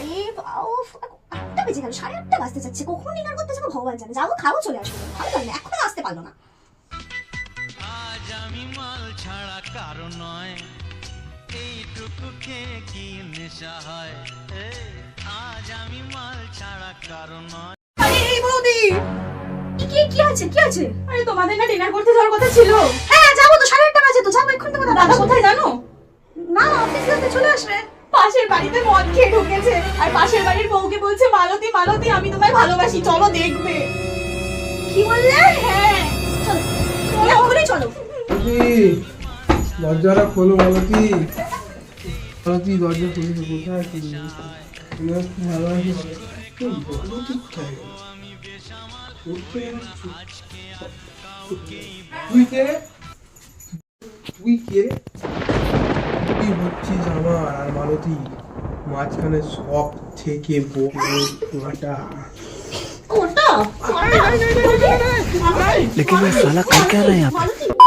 আরে উফ, 8টা বেজে গেল, 8:30 বাজতে যাচ্ছে, কখন ডিনার করতে যাবো ভগবান জানে। যাবো খাবো চলে আসবো, ভালো লাগে না, এখনো আসতে পারলো না। আজ আমি মাল ছাড়া কারো নয়, এইটুকু খেয়ে কি নেশা হয়, আজ আমি মাল ছাড়া কারো নয়। আরে এই বৌদি, কি আছে কি আছে? আরে তোমাদের না ডিনার করতে যাওয়ার কথা ছিল? হ্যাঁ যাবো তো, 8:30 বাজে তো, যাবো এক্ষুনি। তোমার দাদা কোথায় জানো? না, অফিস যেতে চলে আসবে। পাশের বাড়িতে মদ খেয়ে ঢুকেছে, আর পাশের বাড়ির বউকে বলছে মালতী মালতী আমি তোমায় ভালোবাসি, চলো দেখবে। কি বললে? হ্যাঁ চলো এক্ষুনি চলো। দরজাটা খোলো মালতী, মালতী দরজা খুলে কোথায় খুলি ভালোবাসি তুই কে? তুই কে? তুই হচ্ছিস আমার আর মালতী মাঝখানে সব থেকে বড়টা। ওটা लेकिन मैं साला कर क्या रहा है यहाँ पे?